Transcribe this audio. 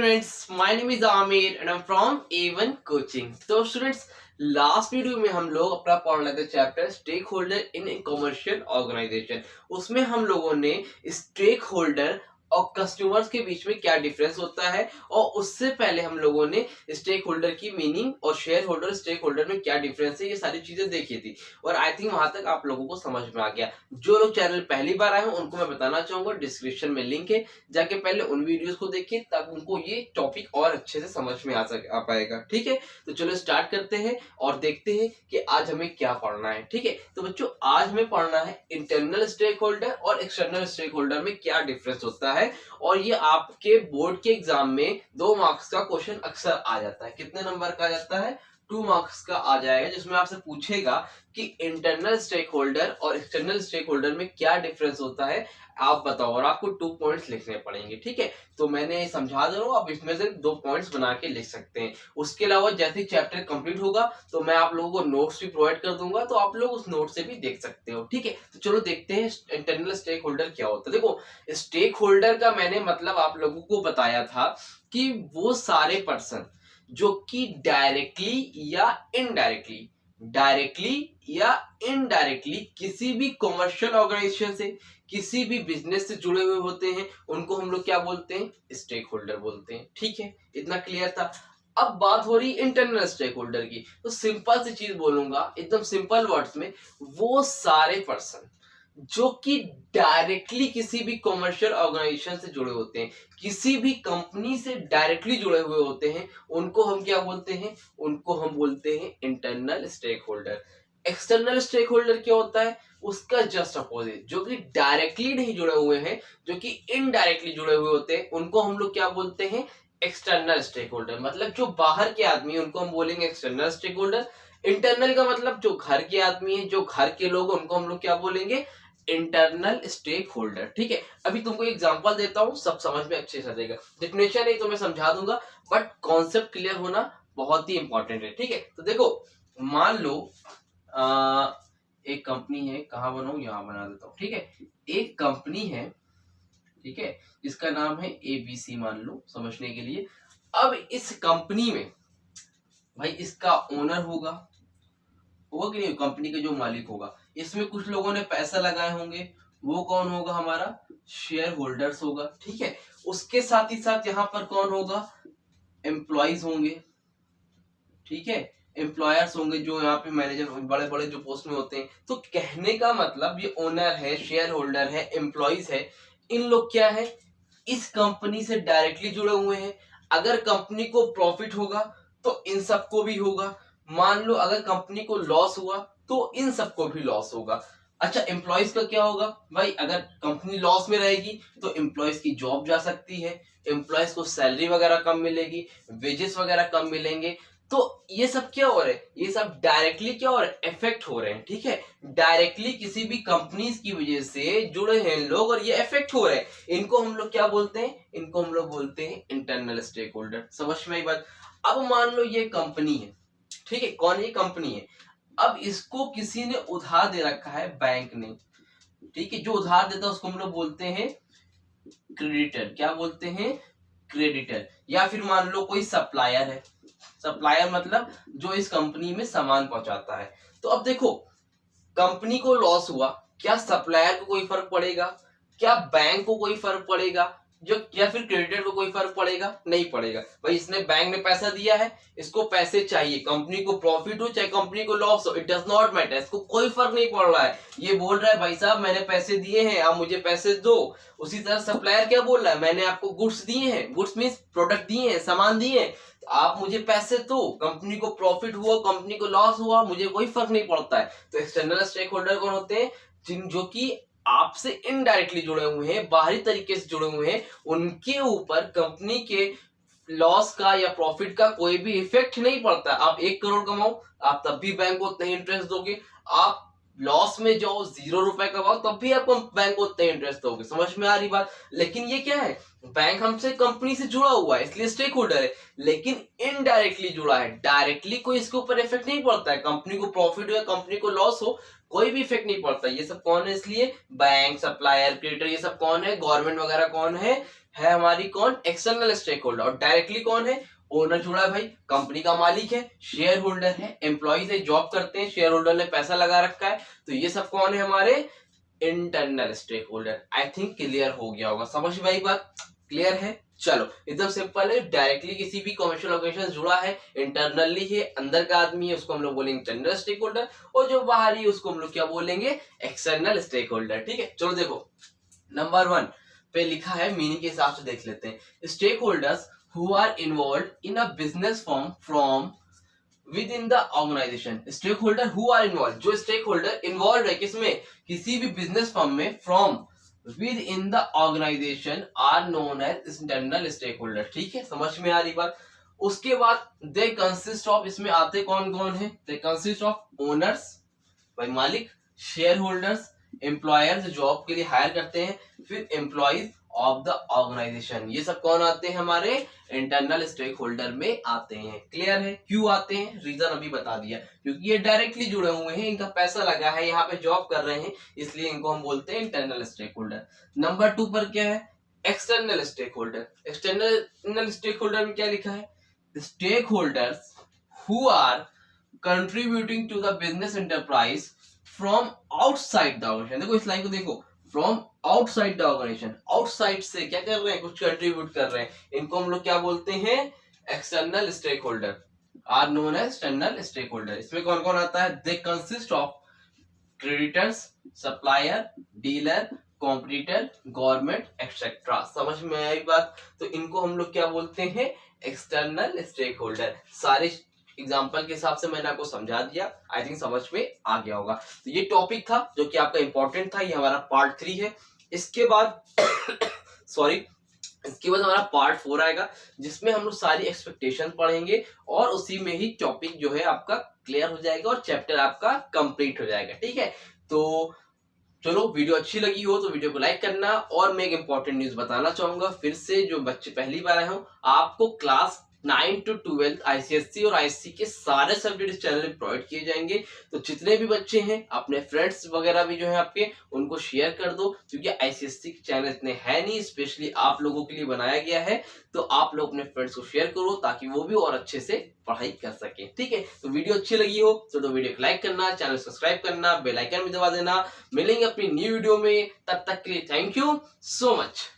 students, my name is Amir and I'm from A1 Coaching. तो students, last video में हम लोग अपना पढ़ रहे थे chapter stakeholder in commercial organisation. उसमें हम लोगों ने स्टेक होल्डर और कस्टमर्स के बीच में क्या डिफरेंस होता है और उससे पहले हम लोगों ने स्टेक होल्डर की मीनिंग और शेयर होल्डर स्टेक होल्डर में क्या डिफरेंस है ये सारी चीजें देखी थी और आई थिंक वहां तक आप लोगों को समझ में आ गया। जो लोग चैनल पहली बार आए हैं उनको मैं बताना चाहूंगा, डिस्क्रिप्शन में लिंक है, जाके पहले उन वीडियोस को देखिए तब उनको ये टॉपिक और अच्छे से समझ में आ पाएगा। ठीक है, तो चलो स्टार्ट करते हैं और देखते हैं कि आज हमें क्या पढ़ना है। ठीक है, तो बच्चों आज हमें पढ़ना है इंटरनल स्टेक होल्डर और एक्सटर्नल स्टेक होल्डर में क्या डिफरेंस होता है। और ये आपके बोर्ड के एग्जाम में 2 मार्क्स का क्वेश्चन अक्सर आ जाता है। कितने नंबर का आ जाता है? 2 मार्क्स का आ जाएगा, जिसमें आपसे पूछेगा कि इंटरनल स्टेक होल्डर और एक्सटर्नल स्टेक होल्डर में क्या डिफरेंस होता है, आप बताओ। और आपको 2 पॉइंट्स लिखने पड़ेंगे। ठीक है, तो मैंने समझा दे रहा हूं, आप इसमें से 2 पॉइंट्स बना के लिख सकते हैं। उसके अलावा जैसे चैप्टर कंप्लीट होगा तो मैं आप लोगों को नोट्स भी प्रोवाइड कर दूंगा, तो आप लोग उस नोट से भी देख सकते हो। ठीक है, तो चलो देखते हैं इंटरनल स्टेक होल्डर क्या होता है। देखो, स्टेक होल्डर का मैंने मतलब आप लोगों को बताया था कि वो सारे पर्सन जो कि डायरेक्टली या इनडायरेक्टली किसी भी कमर्शियल ऑर्गेनाइजेशन से, किसी भी बिजनेस से जुड़े हुए होते हैं, उनको हम लोग क्या बोलते हैं? स्टेक होल्डर बोलते हैं। ठीक है, इतना क्लियर था। अब बात हो रही इंटरनल स्टेक होल्डर की, तो सिंपल सी चीज बोलूंगा, एकदम सिंपल वर्ड्स में, वो सारे पर्सन जो कि डायरेक्टली किसी भी कमर्शियल ऑर्गेनाइजेशन से जुड़े होते हैं, किसी भी कंपनी से डायरेक्टली जुड़े हुए होते हैं, उनको हम क्या बोलते हैं? उनको हम बोलते हैं internal stakeholder. External stakeholder क्या होता है? उसका जस्ट अपोजिट, जो कि डायरेक्टली नहीं जुड़े हुए हैं, जो कि इनडायरेक्टली जुड़े हुए होते हैं, उनको हम लोग क्या बोलते हैं? External stakeholder. मतलब जो बाहर के आदमी है उनको हम बोलेंगे एक्सटर्नल स्टेक होल्डर। इंटरनल का मतलब जो घर के आदमी है, जो घर के लोग, उनको हम लोग क्या बोलेंगे? Internal stakeholder. ठीक है, अभी तुमको एग्जांपल देता हूं, सब समझ में अच्छे से आ जाएगा। डेफिनेशन नहीं तो मैं समझा दूंगा, बट कॉन्सेप्ट क्लियर होना बहुत ही इंपॉर्टेंट है। ठीक है, तो देखो, मान लो एक कंपनी है, कहां बनाऊं? यहां बना देता हूं। ठीक है, एक कंपनी है, ठीक है, जिसका नाम है एबीसी, मान लो समझने के लिए। अब इस कंपनी में भाई इसका ओनर होगा कि नहीं? कंपनी के जो मालिक होगा, इसमें कुछ लोगों ने पैसा लगाए होंगे, वो कौन होगा? हमारा शेयर होल्डर्स होगा। ठीक है, उसके साथ ही साथ यहाँ पर कौन होगा? एम्प्लॉइज होंगे। ठीक है, एम्प्लॉयर्स होंगे, जो यहाँ पे मैनेजर, बड़े बड़े जो पोस्ट में होते हैं। तो कहने का मतलब ये ओनर है, शेयर होल्डर है, एम्प्लॉइज है, इन लोग क्या है? इस कंपनी से डायरेक्टली जुड़े हुए हैं। अगर कंपनी को प्रॉफिट होगा तो इन सबको भी होगा। मान लो अगर कंपनी को लॉस हुआ तो इन सबको भी लॉस होगा। अच्छा, एम्प्लॉइज का क्या होगा? भाई अगर कंपनी लॉस में रहेगी तो एम्प्लॉइज की जॉब जा सकती है, एम्प्लॉइज को सैलरी वगैरह कम मिलेगी, वेजेस वगैरह कम मिलेंगे। तो ये सब क्या हो रहा है? ये सब डायरेक्टली क्या हो रहा है? इफेक्ट हो रहे हैं। ठीक है, डायरेक्टली किसी भी कंपनीज की वजह से जुड़े हैं लोग और ये इफेक्ट हो रहे हैं। इनको हम लोग क्या बोलते हैं? इनको हम लोग बोलते हैं इंटरनल स्टेक होल्डर। समझ में आई बात? अब मान लो ये कंपनी है, ठीक है, कौन? ये कंपनी है। अब इसको किसी ने उधार दे रखा है, बैंक ने। ठीक है, जो उधार देता है उसको हम लोग बोलते हैं क्रेडिटर। क्या बोलते हैं? क्रेडिटर। या फिर मान लो कोई सप्लायर है, सप्लायर मतलब जो इस कंपनी में सामान पहुंचाता है। तो अब देखो, कंपनी को लॉस हुआ, क्या सप्लायर को कोई फर्क पड़ेगा? क्या बैंक को कोई फर्क पड़ेगा? जो या फिर क्रेडिटर को कोई फर्क पड़ेगा? नहीं पड़ेगा। भाई इसने, बैंक ने पैसा दिया है, इसको पैसे चाहिए, कंपनी को प्रॉफिट हो चाहे कंपनी को लॉस हो, इट डज नॉट मैटर, इसको कोई फर्क नहीं पड़ रहा है। ये बोल रहा है भाई साहब मैंने पैसे दिए हैं, आप मुझे पैसे दो। उसी तरह सप्लायर क्या बोल रहा है? मैंने आपको गुड्स दिए हैं, गुड्स मीन्स प्रोडक्ट दिए हैं, सामान दिए हैं, तो आप मुझे पैसे दो। कंपनी को प्रॉफिट हुआ, कंपनी को लॉस हुआ, मुझे कोई फर्क नहीं पड़ता है। तो एक्सटर्नल स्टेक होल्डर कौन होते हैं? जो कि आपसे इनडायरेक्टली जुड़े हुए हैं, बाहरी तरीके से जुड़े हुए हैं, उनके ऊपर कंपनी के लॉस का या प्रॉफिट का कोई भी इफेक्ट नहीं पड़ता। आप 1 करोड़ कमाओ, आप तब भी बैंक को उतना ही इंटरेस्ट दोगे। आप लॉस में जाओ, 0 रुपए कमाओ, तब भी आपको बैंक को उतना ही इंटरेस्ट दोगे। समझ में आ रही बात? लेकिन ये क्या है? बैंक हमसे कंपनी से जुड़ा हुआ है, इसलिए स्टेक होल्डर है, लेकिन इनडायरेक्टली जुड़ा है। डायरेक्टली कोई इसके ऊपर इफेक्ट नहीं पड़ता है। कंपनी को प्रॉफिट हो या कंपनी को लॉस हो, कोई भी इफेक्ट नहीं पड़ता। ये सब कौन है? इसलिए बैंक, सप्लायर, क्रेडिटर, ये सब कौन है? गवर्नमेंट वगैरह कौन है? है हमारी कौन, एक्सटर्नल स्टेक होल्डर। और डायरेक्टली कौन है, ओनर जुड़ा है भाई, कंपनी का मालिक है, शेयर होल्डर है, एम्प्लॉइज है, जॉब करते हैं, शेयर होल्डर ने पैसा लगा रखा है, तो ये सब कौन है हमारे internal stakeholder. I think clear हो गया होगा, समझ में आई बात, क्लियर है। चलो एकदम सिंपल है, डायरेक्टली किसी भी कमर्शियल ऑर्गेनाइजेशन जुड़ा है, इंटरनली है, अंदर का आदमी है, उसको हम लोग बोलेंगे इंटरनल स्टेक होल्डर, और जो बाहरी है उसको हम लोग क्या बोलेंगे, एक्सटर्नल स्टेक होल्डर। ठीक है, चलो देखो नंबर 1 पे लिखा है, मीनिंग के हिसाब से देख लेते हैं। Stakeholders who are involved in a business firm from within the organization। Stakeholder who are involved, जो स्टेक होल्डर इन्वॉल्व है किसमें, किसी भी बिजनेस फर्म में, from within the organisation are known as internal stakeholder. ठीक है, समझ में आ रही बात। उसके बाद दे कंसिस्ट ऑफ, इसमें आते कौन कौन है, दे कंसिस्ट ऑफ ओनर्स भाई मालिक, शेयर होल्डर्स, एम्प्लॉयर्स जॉब के लिए हायर करते हैं, फिर एम्प्लॉइज ऑफ द ऑर्गेनाइजेशन, ये सब कौन आते हैं हमारे इंटरनल स्टेक होल्डर में आते हैं। क्लियर है, क्यों आते हैं, रीजन अभी बता दिया, क्योंकि ये डायरेक्टली जुड़े हुए हैं, इनका पैसा लगा है, यहाँ पे जॉब कर रहे हैं, इसलिए इनको हम बोलते हैं इंटरनल स्टेक होल्डर। नंबर 2 पर क्या है, external stakeholder. External stakeholder में क्या लिखा है, stakeholders who are contributing to the business enterprise from outside the organisation. देखो इस लाइन को देखो, from outside the organisation, outside से क्या कर रहे हैं, कुछ कंट्रीब्यूट कर रहे हैं, इनको हम लोग क्या बोलते हैं, external stakeholder, are known as external stakeholder. इसमें कौन कौन आता है, they consist of creditors, supplier, dealer, competitor, government etcetera. समझ में आई बात, तो इनको हम लोग क्या बोलते हैं, एक्सटर्नल स्टेक होल्डर। सारे एग्जाम्पल के हिसाब से मैंने आपको समझा दिया, आई थिंक समझ में आ गया होगा। तो ये टॉपिक था जो कि आपका इंपॉर्टेंट था, ये हमारा पार्ट 3 है। इसके बाद सॉरी इसके बाद हमारा पार्ट 4 आएगा, जिसमें हम लोग सारी एक्सपेक्टेशन पढ़ेंगे और उसी में ही टॉपिक जो है आपका क्लियर हो जाएगा और चैप्टर आपका कंप्लीट हो जाएगा। ठीक है, तो चलो वीडियो अच्छी लगी हो तो वीडियो को लाइक करना। और मैं एक इंपॉर्टेंट न्यूज बताना चाहूंगा फिर से, जो बच्चे पहली बार आए हो, आपको क्लास 9 to 12 आईसीएससी और आईएससी के सारे सब्जेक्ट इस चैनल में प्रोवाइड किए जाएंगे। तो जितने भी बच्चे हैं अपने फ्रेंड्स वगैरह भी जो है आपके, उनको शेयर कर दो, क्योंकि आईसीएससी के चैनल इतने है नहीं, स्पेशली आप लोगों के लिए बनाया गया है। तो आप लोग अपने फ्रेंड्स को शेयर करो ताकि वो भी और अच्छे से पढ़ाई कर सके। ठीक है, तो वीडियो अच्छी लगी हो तो वीडियो को लाइक करना, चैनल सब्सक्राइब करना, बेल आइकन भी दबा देना। मिलेंगे अपनी न्यू वीडियो में, तब तक के लिए थैंक यू सो मच।